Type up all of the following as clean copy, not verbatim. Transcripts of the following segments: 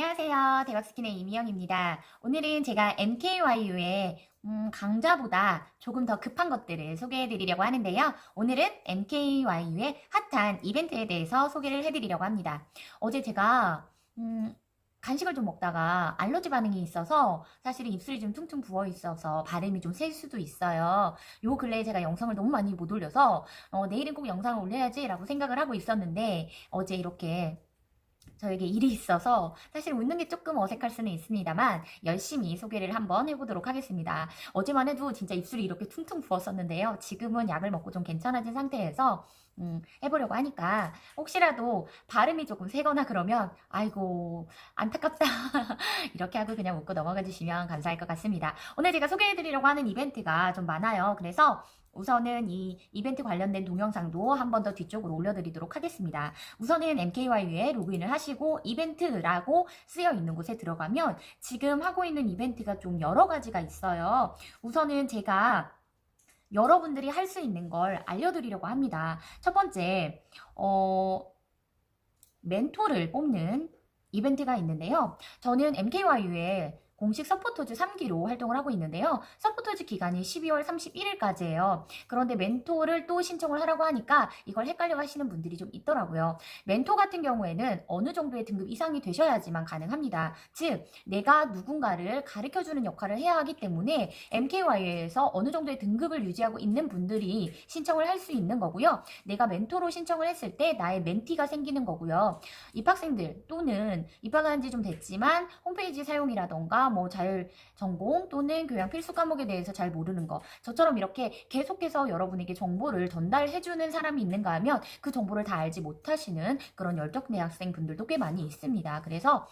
안녕하세요. 대박스킨의 이미영입니다. 오늘은 제가 MKYU의 강좌보다 조금 더 급한 것들을 소개해 드리려고 하는데요. 오늘은 MKYU의 핫한 이벤트에 대해서 소개를 해 드리려고 합니다. 어제 제가 간식을 좀 먹다가 알러지 반응이 있어서 사실은 입술이 좀 퉁퉁 부어 있어서 발음이 좀 셀 수도 있어요. 요 근래에 제가 영상을 너무 많이 못 올려서 내일은 꼭 영상을 올려야지 라고 생각을 하고 있었는데 어제 이렇게 저에게 일이 있어서 사실 웃는 게 조금 어색할 수는 있습니다만 열심히 소개를 한번 해보도록 하겠습니다. 어제만 해도 진짜 입술이 이렇게 퉁퉁 부었었는데요. 지금은 약을 먹고 좀 괜찮아진 상태에서 해보려고 하니까 혹시라도 발음이 조금 세거나 그러면 아이고 안타깝다 이렇게 하고 그냥 웃고 넘어가 주시면 감사할 것 같습니다. 오늘 제가 소개해드리려고 하는 이벤트가 좀 많아요. 그래서 우선은 이 이벤트 관련된 동영상도 한 번 더 뒤쪽으로 올려드리도록 하겠습니다. 우선은 MKYU에 로그인을 하시고 이벤트라고 쓰여 있는 곳에 들어가면 지금 하고 있는 이벤트가 좀 여러 가지가 있어요. 우선은 제가 여러분들이 할 수 있는 걸 알려드리려고 합니다. 첫 번째, 멘토를 뽑는 이벤트가 있는데요. 저는 MKYU에 공식 서포터즈 3기로 활동을 하고 있는데요. 서포터즈 기간이 12월 31일까지예요. 그런데 멘토를 또 신청을 하라고 하니까 이걸 헷갈려 하시는 분들이 좀 있더라고요. 멘토 같은 경우에는 어느 정도의 등급 이상이 되셔야지만 가능합니다. 즉, 내가 누군가를 가르쳐주는 역할을 해야 하기 때문에 MKY에서 어느 정도의 등급을 유지하고 있는 분들이 신청을 할 수 있는 거고요. 내가 멘토로 신청을 했을 때 나의 멘티가 생기는 거고요. 입학생들 또는 입학한 지 좀 됐지만 홈페이지 사용이라던가 뭐 자율 전공 또는 교양 필수 과목에 대해서 잘 모르는 거 저처럼 이렇게 계속해서 여러분에게 정보를 전달해주는 사람이 있는가 하면 그 정보를 다 알지 못하시는 그런 열정 대학생 분들도 꽤 많이 있습니다. 그래서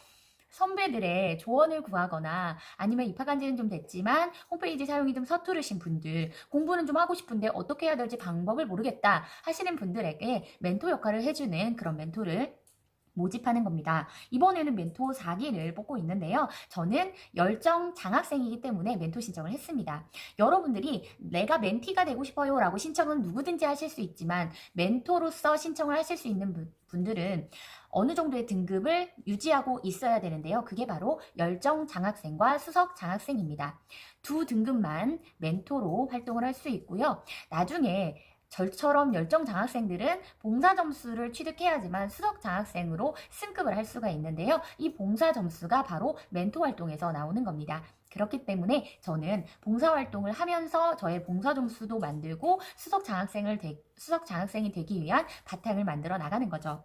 선배들의 조언을 구하거나 아니면 입학한 지는 좀 됐지만 홈페이지 사용이 좀 서투르신 분들, 공부는 좀 하고 싶은데 어떻게 해야 될지 방법을 모르겠다 하시는 분들에게 멘토 역할을 해주는 그런 멘토를 모집하는 겁니다. 이번에는 멘토 4기를 뽑고 있는데요. 저는 열정 장학생이기 때문에 멘토 신청을 했습니다. 여러분들이 내가 멘티가 되고 싶어요 라고 신청은 누구든지 하실 수 있지만 멘토로서 신청을 하실 수 있는 분들은 어느 정도의 등급을 유지하고 있어야 되는데요. 그게 바로 열정 장학생과 수석 장학생입니다. 두 등급만 멘토로 활동을 할 수 있고요. 나중에 저처럼 열정 장학생들은 봉사 점수를 취득해야지만 수석 장학생으로 승급을 할 수가 있는데요. 이 봉사 점수가 바로 멘토 활동에서 나오는 겁니다. 그렇기 때문에 저는 봉사 활동을 하면서 저의 봉사 점수도 만들고 수석 장학생이 되기 위한 바탕을 만들어 나가는 거죠.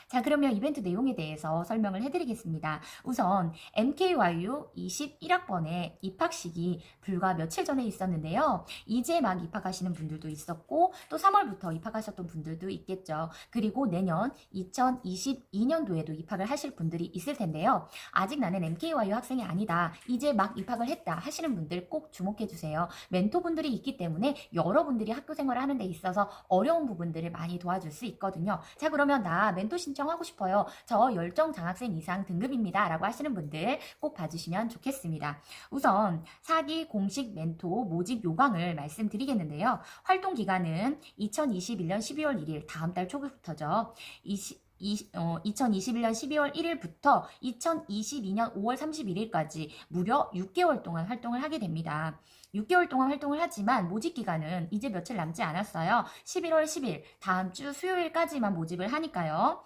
자, 그러면 이벤트 내용에 대해서 설명을 해드리겠습니다. 우선 MKYU 21학번의 입학식이 불과 며칠 전에 있었는데요. 이제 막 입학하시는 분들도 있었고 또 3월부터 입학하셨던 분들도 있겠죠. 그리고 내년 2022년도에도 입학을 하실 분들이 있을 텐데요. 아직 나는 MKYU 학생이 아니다. 이제 막 입학을 했다 하시는 분들 꼭 주목해주세요. 멘토분들이 있기 때문에 여러분들이 학교 생활을 하는 데 있어서 어려운 부분들을 많이 도와줄 수 있거든요. 자, 그러면 나 멘토 신청하고 싶어요. 저 열정 장학생 이상 등급입니다. 라고 하시는 분들 꼭 봐주시면 좋겠습니다. 우선 4기 공식 멘토 모집 요강을 말씀드리겠는데요. 활동 기간은 2021년 12월 1일 다음 달 초부터죠. 2021년 12월 1일부터 2022년 5월 31일까지 무려 6개월 동안 활동을 하게 됩니다. 6개월 동안 활동을 하지만 모집 기간은 이제 며칠 남지 않았어요. 11월 10일 다음 주 수요일까지만 모집을 하니까요.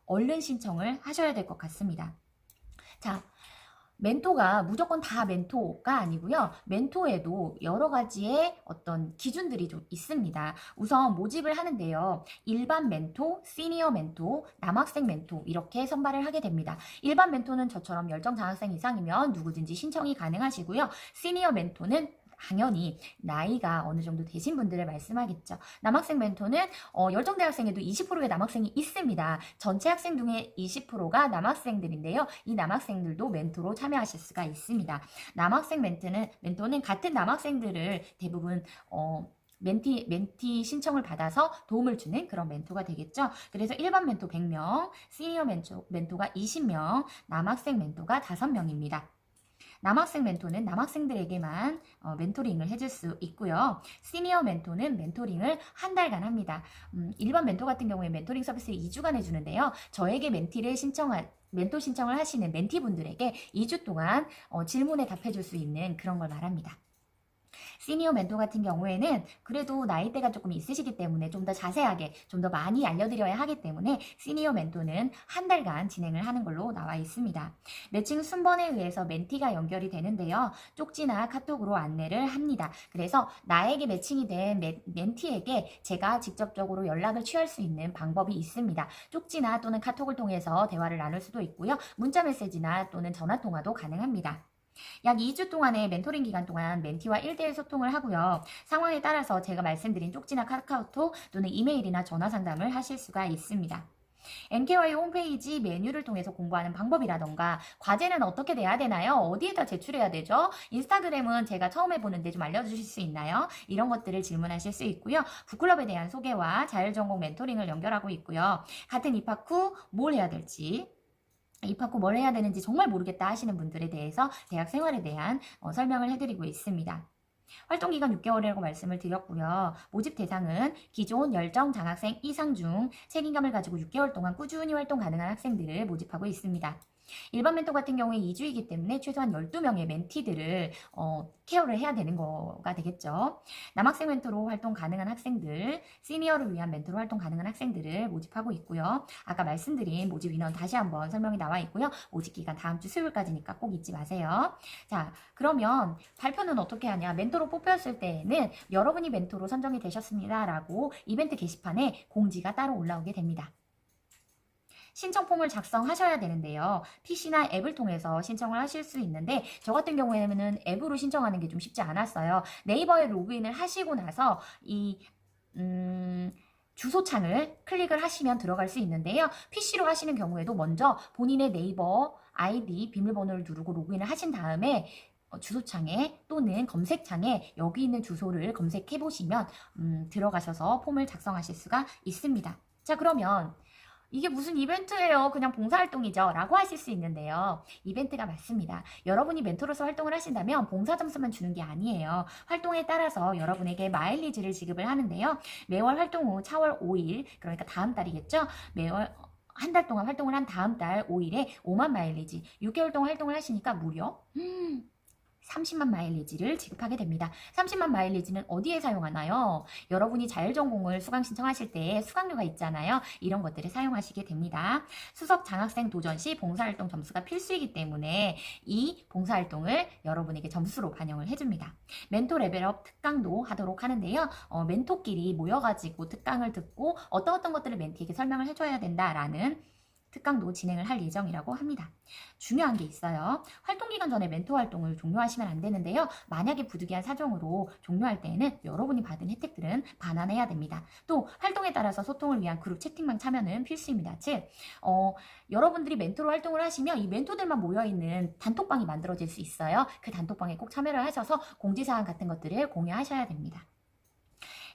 얼른 신청을 하셔야 될 것 같습니다. 자, 멘토가 무조건 다 멘토가 아니고요. 멘토에도 여러 가지의 어떤 기준들이 좀 있습니다. 우선 모집을 하는데요. 일반 멘토, 시니어 멘토, 남학생 멘토 이렇게 선발을 하게 됩니다. 일반 멘토는 저처럼 열정 장학생 이상이면 누구든지 신청이 가능하시고요. 시니어 멘토는 당연히 나이가 어느 정도 되신 분들을 말씀하겠죠. 남학생 멘토는 열정대학생에도 20%의 남학생이 있습니다. 전체 학생 중에 20%가 남학생들인데요. 이 남학생들도 멘토로 참여하실 수가 있습니다. 남학생 멘토는 같은 남학생들을 대부분 멘티 신청을 받아서 도움을 주는 그런 멘토가 되겠죠. 그래서 일반 멘토 100명, 시니어 멘토가 20명, 남학생 멘토가 5명입니다. 남학생 멘토는 남학생들에게만 멘토링을 해줄 수 있고요. 시니어 멘토는 멘토링을 한 달간 합니다. 일반 멘토 같은 경우에 멘토링 서비스를 2주간 해주는데요. 저에게 멘티를 신청한 멘토 신청을 하시는 멘티분들에게 2주 동안 질문에 답해줄 수 있는 그런 걸 말합니다. 시니어 멘토 같은 경우에는 그래도 나이대가 조금 있으시기 때문에 좀 더 자세하게 좀 더 많이 알려드려야 하기 때문에 시니어 멘토는 한 달간 진행을 하는 걸로 나와 있습니다. 매칭 순번에 의해서 멘티가 연결이 되는데요. 쪽지나 카톡으로 안내를 합니다. 그래서 나에게 매칭이 된 멘티에게 제가 직접적으로 연락을 취할 수 있는 방법이 있습니다. 쪽지나 또는 카톡을 통해서 대화를 나눌 수도 있고요. 문자 메시지나 또는 전화 통화도 가능합니다. 약 2주 동안의 멘토링 기간 동안 멘티와 1대1 소통을 하고요. 상황에 따라서 제가 말씀드린 쪽지나 카카오톡 또는 이메일이나 전화 상담을 하실 수가 있습니다. MKY 홈페이지 메뉴를 통해서 공부하는 방법이라던가 과제는 어떻게 내야 되나요? 어디에다 제출해야 되죠? 인스타그램은 제가 처음 해보는데 좀 알려주실 수 있나요? 이런 것들을 질문하실 수 있고요. 북클럽에 대한 소개와 자율전공 멘토링을 연결하고 있고요. 같은 입학 후 뭘 해야 될지 입학 후 뭘 해야 되는지 정말 모르겠다 하시는 분들에 대해서 대학 생활에 대한 설명을 해드리고 있습니다. 활동기간 6개월이라고 말씀을 드렸고요. 모집 대상은 기존 열정 장학생 이상 중 책임감을 가지고 6개월 동안 꾸준히 활동 가능한 학생들을 모집하고 있습니다. 일반 멘토 같은 경우에 2주이기 때문에 최소한 12명의 멘티들을 케어를 해야 되는 거가 되겠죠. 남학생 멘토로 활동 가능한 학생들, 시니어를 위한 멘토로 활동 가능한 학생들을 모집하고 있고요. 아까 말씀드린 모집 인원 다시 한번 설명이 나와 있고요. 모집 기간 다음 주 수요일까지니까 꼭 잊지 마세요. 자, 그러면 발표는 어떻게 하냐? 멘토로 뽑혔을 때에는 여러분이 멘토로 선정이 되셨습니다 라고 이벤트 게시판에 공지가 따로 올라오게 됩니다. 신청 폼을 작성하셔야 되는데요. PC나 앱을 통해서 신청을 하실 수 있는데 저 같은 경우에는 앱으로 신청하는 게 좀 쉽지 않았어요. 네이버에 로그인을 하시고 나서 이 주소창을 클릭을 하시면 들어갈 수 있는데요. PC로 하시는 경우에도 먼저 본인의 네이버 아이디 비밀번호를 누르고 로그인을 하신 다음에 주소창에 또는 검색창에 여기 있는 주소를 검색해 보시면 들어가셔서 폼을 작성하실 수가 있습니다. 자, 그러면 이게 무슨 이벤트예요? 그냥 봉사활동이죠? 라고 하실 수 있는데요. 이벤트가 맞습니다. 여러분이 멘토로서 활동을 하신다면 봉사 점수만 주는 게 아니에요. 활동에 따라서 여러분에게 마일리지를 지급을 하는데요. 매월 활동 후 4월 5일, 그러니까 다음 달이겠죠? 매월 한 달 동안 활동을 한 다음 달 5일에 5만 마일리지, 6개월 동안 활동을 하시니까 무려 30만 마일리지를 지급하게 됩니다. 30만 마일리지는 어디에 사용하나요? 여러분이 자율전공을 수강 신청하실 때 수강료가 있잖아요. 이런 것들을 사용하시게 됩니다. 수석 장학생 도전 시 봉사활동 점수가 필수이기 때문에 이 봉사활동을 여러분에게 점수로 반영을 해줍니다. 멘토 레벨업 특강도 하도록 하는데요. 멘토끼리 모여가지고 특강을 듣고 어떤 것들을 멘티에게 설명을 해줘야 된다라는 특강도 진행을 할 예정이라고 합니다. 중요한 게 있어요. 활동기간 전에 멘토 활동을 종료하시면 안 되는데요. 만약에 부득이한 사정으로 종료할 때에는 여러분이 받은 혜택들은 반환해야 됩니다. 또 활동에 따라서 소통을 위한 그룹 채팅방 참여는 필수입니다. 즉, 여러분들이 멘토로 활동을 하시면 이 멘토들만 모여있는 단톡방이 만들어질 수 있어요. 그 단톡방에 꼭 참여를 하셔서 공지사항 같은 것들을 공유하셔야 됩니다.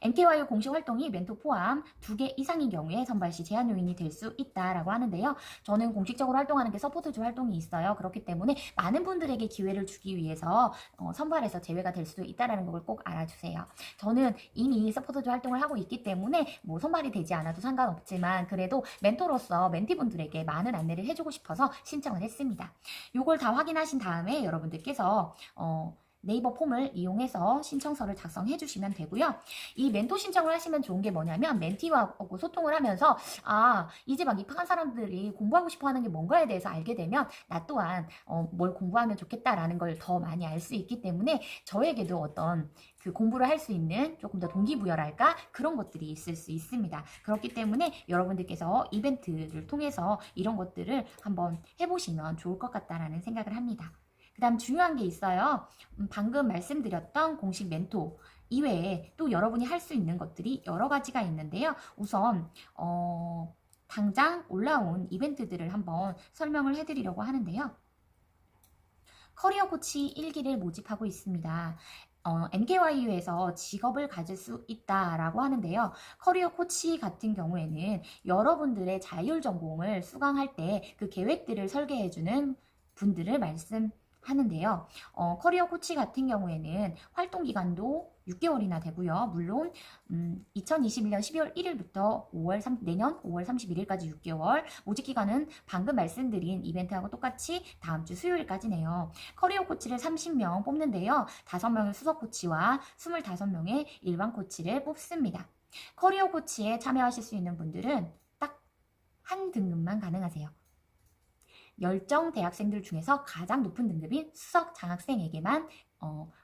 MKYU 공식 활동이 멘토 포함 2개 이상인 경우에 선발 시 제한 요인이 될 수 있다라고 하는데요. 저는 공식적으로 활동하는 게 서포트주 활동이 있어요. 그렇기 때문에 많은 분들에게 기회를 주기 위해서 선발에서 제외가 될 수도 있다는 걸 꼭 알아주세요. 저는 이미 서포트주 활동을 하고 있기 때문에 뭐 선발이 되지 않아도 상관없지만 그래도 멘토로서 멘티분들에게 많은 안내를 해주고 싶어서 신청을 했습니다. 요걸 다 확인하신 다음에 여러분들께서 네이버 폼을 이용해서 신청서를 작성해 주시면 되고요. 이 멘토 신청을 하시면 좋은 게 뭐냐면 멘티와 소통을 하면서 이제 막 입학한 사람들이 공부하고 싶어 하는 게 뭔가에 대해서 알게 되면 나 또한 뭘 공부하면 좋겠다라는 걸 더 많이 알 수 있기 때문에 저에게도 어떤 그 공부를 할 수 있는 조금 더 동기부여랄까 그런 것들이 있을 수 있습니다. 그렇기 때문에 여러분들께서 이벤트를 통해서 이런 것들을 한번 해보시면 좋을 것 같다라는 생각을 합니다. 그 다음 중요한 게 있어요. 방금 말씀드렸던 공식 멘토 이외에 또 여러분이 할 수 있는 것들이 여러 가지가 있는데요. 우선 당장 올라온 이벤트들을 한번 설명을 해드리려고 하는데요. 커리어 코치 1기를 모집하고 있습니다. MKYU에서 직업을 가질 수 있다라고 하는데요. 커리어 코치 같은 경우에는 여러분들의 자율 전공을 수강할 때 그 계획들을 설계해주는 분들을 하는데요. 커리어 코치 같은 경우에는 활동 기간도 6개월이나 되고요. 물론 2021년 12월 1일부터 내년 5월 31일까지 6개월, 모집 기간은 방금 말씀드린 이벤트하고 똑같이 다음 주 수요일까지네요. 커리어 코치를 30명 뽑는데요. 5명의 수석 코치와 25명의 일반 코치를 뽑습니다. 커리어 코치에 참여하실 수 있는 분들은 딱 한 등급만 가능하세요. 열정 대학생들 중에서 가장 높은 등급인 수석 장학생에게만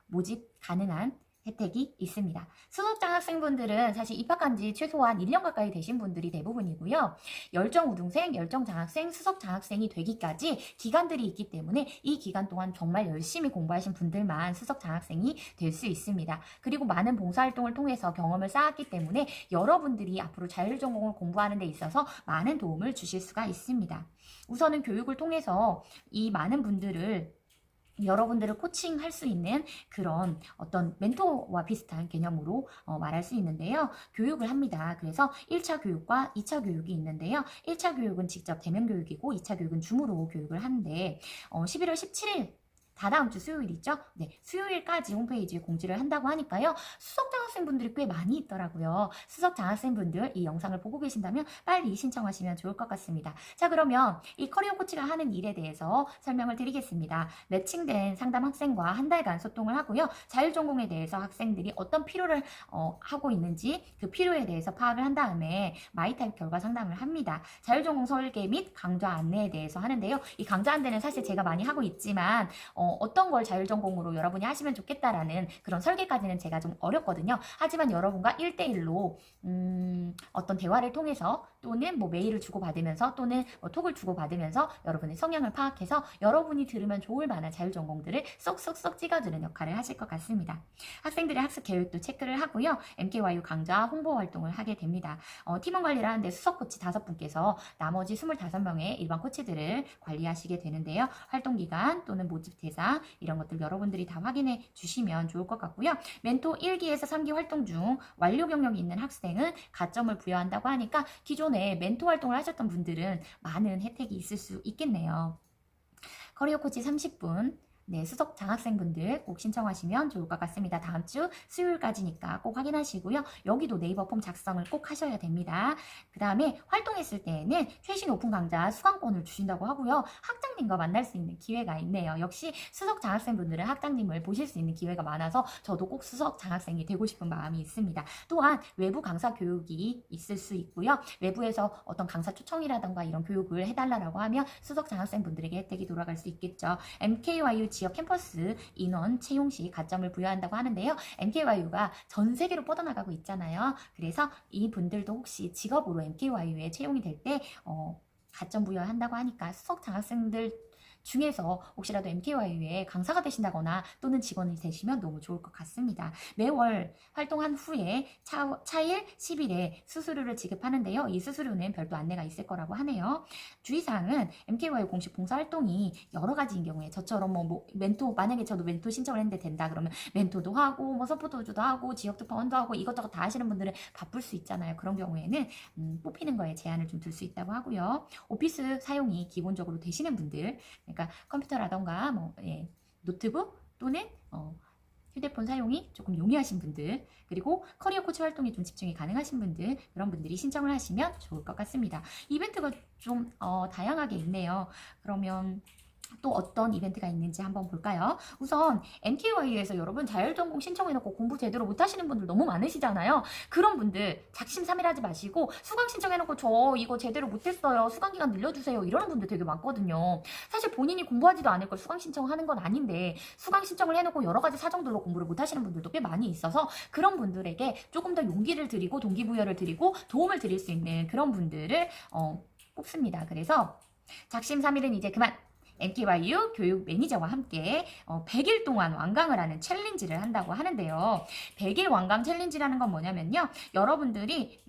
모집 가능한 혜택이 있습니다. 수석 장학생분들은 사실 입학한 지 최소한 1년 가까이 되신 분들이 대부분이고요. 열정 우등생, 열정 장학생, 수석 장학생이 되기까지 기간들이 있기 때문에 이 기간 동안 정말 열심히 공부하신 분들만 수석 장학생이 될 수 있습니다. 그리고 많은 봉사활동을 통해서 경험을 쌓았기 때문에 여러분들이 앞으로 자율전공을 공부하는 데 있어서 많은 도움을 주실 수가 있습니다. 우선은 교육을 통해서 이 많은 분들을 여러분들을 코칭할 수 있는 그런 어떤 멘토와 비슷한 개념으로 말할 수 있는데요. 교육을 합니다. 그래서 1차 교육과 2차 교육이 있는데요. 1차 교육은 직접 대면 교육이고 2차 교육은 줌으로 교육을 하는데 11월 17일 다다음 주 수요일이죠? 네, 수요일까지 홈페이지에 공지를 한다고 하니까요. 수석 장학생분들이 꽤 많이 있더라고요. 수석 장학생분들 이 영상을 보고 계신다면 빨리 신청하시면 좋을 것 같습니다. 자, 그러면 이 커리어 코치가 하는 일에 대해서 설명을 드리겠습니다. 매칭된 상담 학생과 한 달간 소통을 하고요. 자율전공에 대해서 학생들이 어떤 필요를 하고 있는지 그 필요에 대해서 파악을 한 다음에 마이타입 결과 상담을 합니다. 자율전공 설계 및 강좌 안내에 대해서 하는데요. 이 강좌 안내는 사실 제가 많이 하고 있지만 어떤 걸 자율전공으로 여러분이 하시면 좋겠다라는 그런 설계까지는 제가 좀 어렵거든요. 하지만 여러분과 1대1로 어떤 대화를 통해서 또는 뭐 메일을 주고받으면서 또는 뭐 톡을 주고받으면서 여러분의 성향을 파악해서 여러분이 들으면 좋을 만한 자율전공들을 쏙쏙쏙 찍어주는 역할을 하실 것 같습니다. 학생들의 학습 계획도 체크를 하고요. MKYU 강좌 홍보 활동을 하게 됩니다. 팀원 관리를 하는데 수석 코치 5분께서 나머지 25명의 일반 코치들을 관리하시게 되는데요. 활동기간 또는 모집 대상 이런 것들 여러분들이 다 확인해 주시면 좋을 것 같고요. 멘토 1기에서 3기 활동 중 완료 경력이 있는 학생은 가점을 부여한다고 하니까 기존에 멘토 활동을 하셨던 분들은 많은 혜택이 있을 수 있겠네요. 커리어 코치 30분 네, 수석 장학생분들 꼭 신청하시면 좋을 것 같습니다. 다음 주 수요일까지니까 꼭 확인하시고요. 여기도 네이버 폼 작성을 꼭 하셔야 됩니다. 그 다음에 활동했을 때에는 최신 오픈 강좌 수강권을 주신다고 하고요. 학장님과 만날 수 있는 기회가 있네요. 역시 수석 장학생분들은 학장님을 보실 수 있는 기회가 많아서 저도 꼭 수석 장학생이 되고 싶은 마음이 있습니다. 또한 외부 강사 교육이 있을 수 있고요. 외부에서 어떤 강사 초청이라던가 이런 교육을 해달라고 하면 수석 장학생분들에게 혜택이 돌아갈 수 있겠죠. MKYU 지역 캠퍼스 인원 채용 시 가점을 부여한다고 하는데요. MKYU가 전 세계로 뻗어나가고 있잖아요. 그래서 이 분들도 혹시 직업으로 MKYU에 채용이 될 때 가점 부여한다고 하니까 수석 장학생들 중에서 혹시라도 MKYU에 강사가 되신다거나 또는 직원이 되시면 너무 좋을 것 같습니다. 매월 활동한 후에 차일 10일에 수수료를 지급하는데요. 이 수수료는 별도 안내가 있을 거라고 하네요. 주의사항은 MKYU 공식 봉사활동이 여러 가지인 경우에 저처럼 뭐 멘토 만약에 저도 멘토 신청을 했는데 된다 그러면 멘토도 하고 뭐 서포터즈도 하고 지역특파원도 하고 이것저것 다 하시는 분들은 바쁠 수 있잖아요. 그런 경우에는 뽑히는 거에 제한을 좀 둘 수 있다고 하고요. 오피스 사용이 기본적으로 되시는 분들 그러니까 컴퓨터라던가 노트북 또는 휴대폰 사용이 조금 용이하신 분들 그리고 커리어 코치 활동에 좀 집중이 가능하신 분들 그런 분들이 신청을 하시면 좋을 것 같습니다. 이벤트가 좀 다양하게 있네요. 그러면 또 어떤 이벤트가 있는지 한번 볼까요? 우선 MKYU에서 여러분 자율전공 신청해놓고 공부 제대로 못하시는 분들 너무 많으시잖아요. 그런 분들 작심삼일하지 마시고 수강 신청해놓고 저 이거 제대로 못했어요. 수강기간 늘려주세요. 이러는 분들 되게 많거든요. 사실 본인이 공부하지도 않을 걸 수강 신청하는 건 아닌데 수강 신청을 해놓고 여러 가지 사정들로 공부를 못하시는 분들도 꽤 많이 있어서 그런 분들에게 조금 더 용기를 드리고 동기부여를 드리고 도움을 드릴 수 있는 그런 분들을 뽑습니다. 그래서 작심삼일은 이제 그만! MKYU 교육 매니저와 함께 100일 동안 완강을 하는 챌린지를 한다고 하는데요. 100일 완강 챌린지라는 건 뭐냐면요. 여러분들이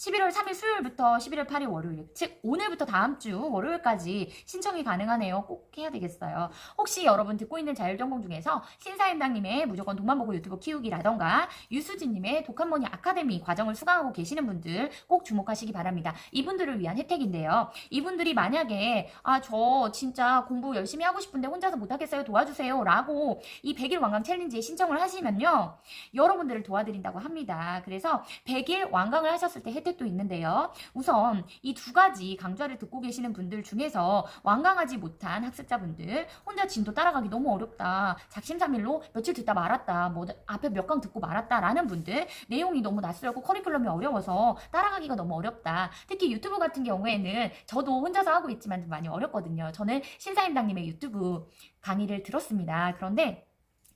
11월 3일 수요일부터 11월 8일 월요일, 즉 오늘부터 다음 주 월요일까지 신청이 가능하네요. 꼭 해야 되겠어요. 혹시 여러분 듣고 있는 자율전공 중에서 신사임당님의 무조건 돈만 보고 유튜브 키우기라던가 유수진님의 독한머니 아카데미 과정을 수강하고 계시는 분들 꼭 주목하시기 바랍니다. 이분들을 위한 혜택인데요. 이분들이 만약에 저 진짜 공부 열심히 하고 싶은데 혼자서 못하겠어요, 도와주세요 라고 이 100일 완강 챌린지에 신청을 하시면요, 여러분들을 도와드린다고 합니다. 그래서 100일 완강을 하셨을 때 혜택도 있는데요. 우선 이 두 가지 강좌를 듣고 계시는 분들 중에서 완강하지 못한 학습자분들, 혼자 진도 따라가기 너무 어렵다, 작심삼일로 며칠 듣다 말았다, 뭐 앞에 몇 강 듣고 말았다 라는 분들, 내용이 너무 낯설고 커리큘럼이 어려워서 따라가기가 너무 어렵다. 특히 유튜브 같은 경우에는 저도 혼자서 하고 있지만 좀 많이 어렵거든요. 저는 신사임당님의 유튜브 강의를 들었습니다. 그런데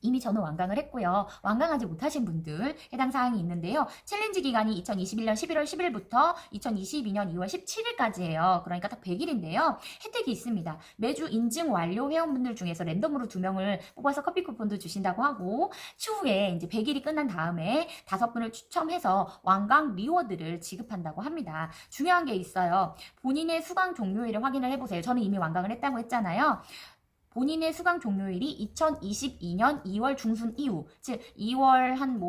이미 저는 완강을 했고요. 완강하지 못하신 분들 해당 사항이 있는데요. 챌린지 기간이 2021년 11월 10일부터 2022년 2월 17일까지예요. 그러니까 딱 100일인데요. 혜택이 있습니다. 매주 인증 완료 회원분들 중에서 랜덤으로 2명을 뽑아서 커피 쿠폰도 주신다고 하고, 추후에 이제 100일이 끝난 다음에 5분을 추첨해서 완강 리워드를 지급한다고 합니다. 중요한 게 있어요. 본인의 수강 종료일을 확인을 해보세요. 저는 이미 완강을 했다고 했잖아요. 본인의 수강 종료일이 2022년 2월 중순 이후, 즉 2월 한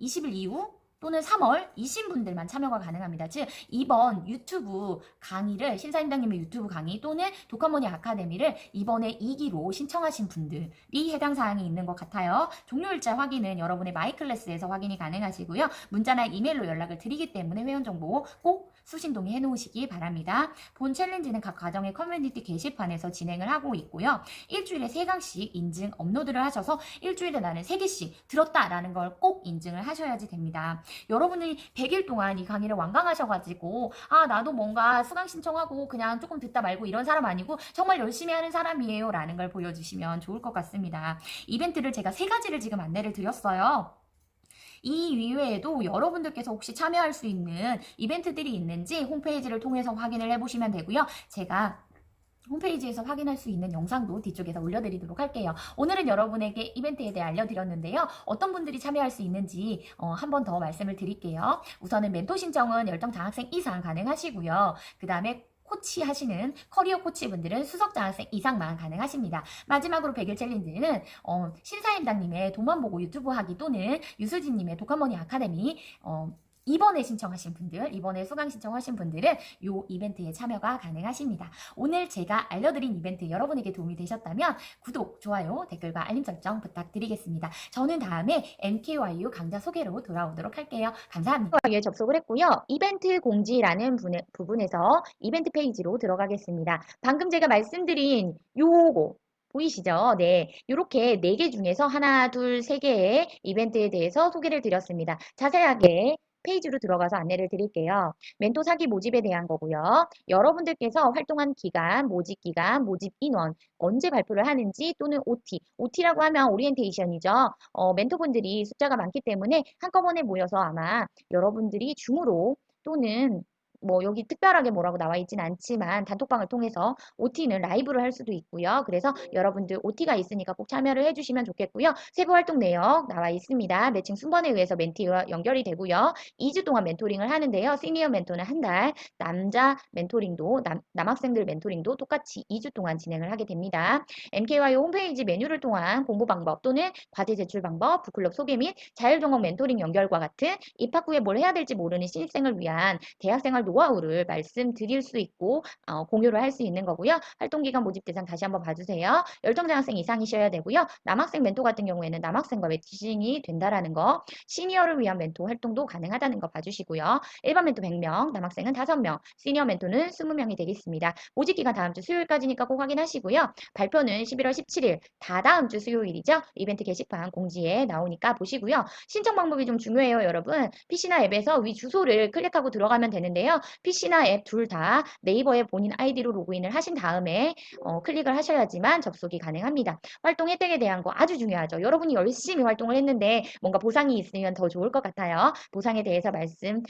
20일 이후 또는 3월 이신 분들만 참여가 가능합니다. 즉 이번 유튜브 강의를, 신사임당님의 유튜브 강의 또는 독한머니 아카데미를 이번에 2기로 신청하신 분들이 해당 사항이 있는 것 같아요. 종료일자 확인은 여러분의 마이클래스에서 확인이 가능하시고요. 문자나 이메일로 연락을 드리기 때문에 회원정보 꼭 수신 동의해 놓으시기 바랍니다. 본 챌린지는 각 과정의 커뮤니티 게시판에서 진행을 하고 있고요. 일주일에 3강씩 인증 업로드를 하셔서 일주일에 나는 3개씩 들었다라는 걸 꼭 인증을 하셔야지 됩니다. 여러분이 100일 동안 이 강의를 완강하셔가지고 나도 뭔가 수강 신청하고 그냥 조금 듣다 말고 이런 사람 아니고 정말 열심히 하는 사람이에요 라는 걸 보여주시면 좋을 것 같습니다. 이벤트를 제가 3가지를 지금 안내를 드렸어요. 이 이외에도 여러분들께서 혹시 참여할 수 있는 이벤트들이 있는지 홈페이지를 통해서 확인을 해보시면 되고요. 제가 홈페이지에서 확인할 수 있는 영상도 뒤쪽에서 올려드리도록 할게요. 오늘은 여러분에게 이벤트에 대해 알려드렸는데요. 어떤 분들이 참여할 수 있는지 한 번 더 말씀을 드릴게요. 우선은 멘토 신청은 열정 장학생 이상 가능하시고요. 그 다음에 코치 하시는 커리어 코치분들은 수석 장학생 이상만 가능하십니다. 마지막으로 100일 챌린지는 신사임당님의 돈만 보고 유튜브 하기 또는 유수진님의 독한머니 아카데미 이번에 신청하신 분들, 이번에 수강 신청하신 분들은 이 이벤트에 참여가 가능하십니다. 오늘 제가 알려드린 이벤트 여러분에게 도움이 되셨다면 구독, 좋아요, 댓글과 알림 설정 부탁드리겠습니다. 저는 다음에 MKYU 강좌 소개로 돌아오도록 할게요. 감사합니다. 에 접속을 했고요. 이벤트 공지라는 부분에서 이벤트 페이지로 들어가겠습니다. 방금 제가 말씀드린 요거 보이시죠? 네. 이렇게 4개 중에서 하나, 둘, 3개의 이벤트에 대해서 소개를 드렸습니다. 자세하게 페이지로 들어가서 안내를 드릴게요. 멘토 사기 모집에 대한 거고요. 여러분들께서 활동한 기간, 모집 기간, 모집 인원, 언제 발표를 하는지 또는 OT. OT라고 하면 오리엔테이션이죠. 멘토분들이 숫자가 많기 때문에 한꺼번에 모여서 아마 여러분들이 줌으로 또는 여기 특별하게 뭐라고 나와 있진 않지만 단톡방을 통해서 OT는 라이브를 할 수도 있고요. 그래서 여러분들 OT가 있으니까 꼭 참여를 해주시면 좋겠고요. 세부 활동 내역 나와 있습니다. 매칭 순번에 의해서 멘티와 연결이 되고요. 2주 동안 멘토링을 하는데요. 시니어 멘토는 한 달, 남자 멘토링도, 남학생들 멘토링도 똑같이 2주 동안 진행을 하게 됩니다. MKY 홈페이지 메뉴를 통한 공부 방법 또는 과제 제출 방법, 북클럽 소개 및 자율전공 멘토링 연결과 같은 입학 후에 뭘 해야 될지 모르는 신입생을 위한 대학생활 노하우를 말씀드릴 수 있고 공유를 할 수 있는 거고요. 활동기간 모집 대상 다시 한번 봐주세요. 열정장학생 이상이셔야 되고요. 남학생 멘토 같은 경우에는 남학생과 매칭이 된다라는 거, 시니어를 위한 멘토 활동도 가능하다는 거 봐주시고요. 일반 멘토 100명, 남학생은 5명, 시니어 멘토는 20명이 되겠습니다. 모집기간 다음 주 수요일까지니까 꼭 확인하시고요. 발표는 11월 17일, 다다음 주 수요일이죠. 이벤트 게시판 공지에 나오니까 보시고요. 신청 방법이 좀 중요해요, 여러분. PC나 앱에서 위 주소를 클릭하고 들어가면 되는데요. PC나 앱 둘 다 네이버에 본인 아이디로 로그인을 하신 다음에 클릭을 하셔야지만 접속이 가능합니다. 활동 혜택에 대한 거 아주 중요하죠. 여러분이 열심히 활동을 했는데 뭔가 보상이 있으면 더 좋을 것 같아요. 보상에 대해서 말씀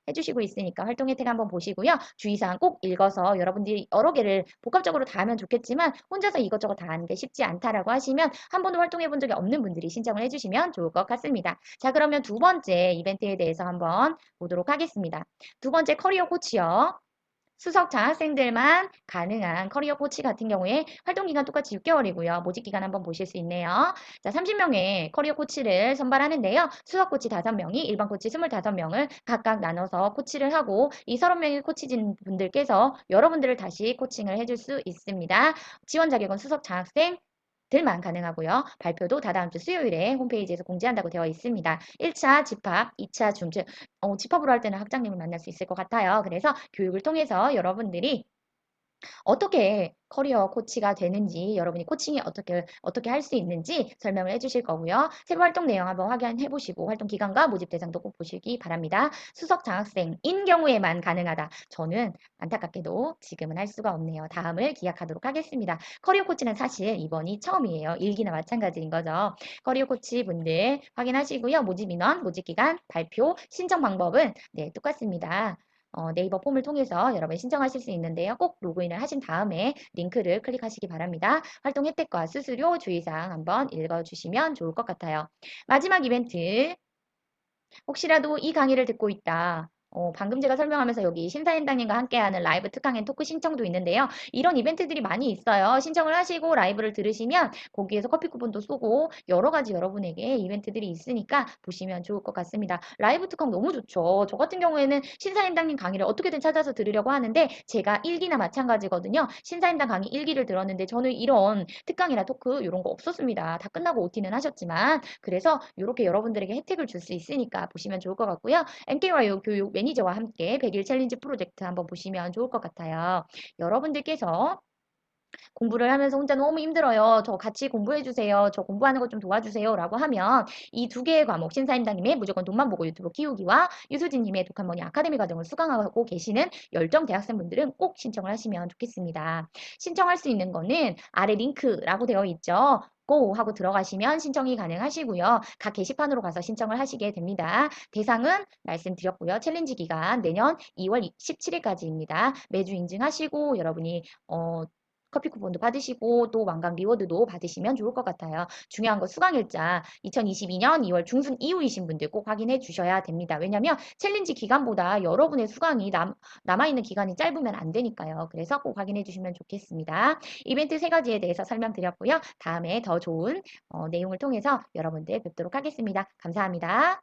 해주시고 있으니까 활동 혜택 한번 보시고요. 주의사항 꼭 읽어서 여러분들이 여러 개를 복합적으로 다 하면 좋겠지만 혼자서 이것저것 다 하는 게 쉽지 않다라고 하시면 한 번도 활동해 본 적이 없는 분들이 신청을 해주시면 좋을 것 같습니다. 자, 그러면 두 번째 이벤트에 대해서 한번 보도록 하겠습니다. 두 번째 커리어 코치요. 수석 장학생들만 가능한 커리어 코치 같은 경우에 활동 기간 똑같이 6개월이고요. 모집 기간 한번 보실 수 있네요. 자, 30명의 커리어 코치를 선발하는데요. 수석 코치 5명이 일반 코치 25명을 각각 나눠서 코치를 하고 이 30명의 코치진 분들께서 여러분들을 다시 코칭을 해줄 수 있습니다. 지원 자격은 수석 장학생 들만 가능하고요. 발표도 다다음 주 수요일에 홈페이지에서 공지한다고 되어 있습니다. 1차 집합, 2차 중증, 집합으로 할 때는 학장님을 만날 수 있을 것 같아요. 그래서 교육을 통해서 여러분들이 어떻게 커리어 코치가 되는지 여러분이 코칭이 어떻게 할 수 있는지 설명을 해주실 거고요. 세부 활동 내용 한번 확인해 보시고 활동 기간과 모집 대상도 꼭 보시기 바랍니다. 수석 장학생인 경우에만 가능하다. 저는 안타깝게도 지금은 할 수가 없네요. 다음을 기약하도록 하겠습니다. 커리어 코치는 사실 이번이 처음이에요. 일기나 마찬가지인 거죠. 커리어 코치 분들 확인하시고요. 모집 인원, 모집 기간, 발표, 신청 방법은 네, 똑같습니다. 네이버 폼을 통해서 여러분이 신청하실 수 있는데요. 꼭 로그인을 하신 다음에 링크를 클릭하시기 바랍니다. 활동 혜택과 수수료 주의사항 한번 읽어주시면 좋을 것 같아요. 마지막 이벤트. 혹시라도 이 강의를 듣고 있다. 방금 제가 설명하면서 여기 심사위원장님과 함께하는 라이브 특강 앤 토크 신청도 있는데요. 이런 이벤트들이 많이 있어요. 신청을 하시고 라이브를 들으시면 거기에서 커피 쿠폰도 쏘고 여러 가지 여러분에게 이벤트들이 있으니까 보시면 좋을 것 같습니다. 라이브 특강 너무 좋죠. 저 같은 경우에는 심사위원장님 강의를 어떻게든 찾아서 들으려고 하는데 제가 1기나 마찬가지거든요. 심사위원장 강의 1기를 들었는데 저는 이런 특강이나 토크 이런 거 없었습니다. 다 끝나고 OT는 하셨지만 그래서 이렇게 여러분들에게 혜택을 줄 수 있으니까 보시면 좋을 것 같고요. MKYO 교육 매니저와 함께 100일 챌린지 프로젝트 한번 보시면 좋을 것 같아요. 여러분들께서 공부를 하면서 혼자 너무 힘들어요. 저 같이 공부해 주세요. 저 공부하는 것 좀 도와주세요. 라고 하면 이 두 개의 과목 신사임당님의 무조건 돈만 보고 유튜브 키우기와 유수진님의 독한머니 아카데미 과정을 수강하고 계시는 열정 대학생분들은 꼭 신청을 하시면 좋겠습니다. 신청할 수 있는 거는 아래 링크라고 되어 있죠. 고 하고 들어가시면 신청이 가능하시고요. 각 게시판으로 가서 신청을 하시게 됩니다. 대상은 말씀드렸고요. 챌린지 기간 내년 2월 17일까지입니다. 매주 인증하시고 여러분이 커피 쿠폰도 받으시고 또 완강 리워드도 받으시면 좋을 것 같아요. 중요한 거 수강일자 2022년 2월 중순 이후이신 분들 꼭 확인해 주셔야 됩니다. 왜냐면 챌린지 기간보다 여러분의 수강이 남아있는 기간이 짧으면 안 되니까요. 그래서 꼭 확인해 주시면 좋겠습니다. 이벤트 세 가지에 대해서 설명드렸고요. 다음에 더 좋은 내용을 통해서 여러분들 뵙도록 하겠습니다. 감사합니다.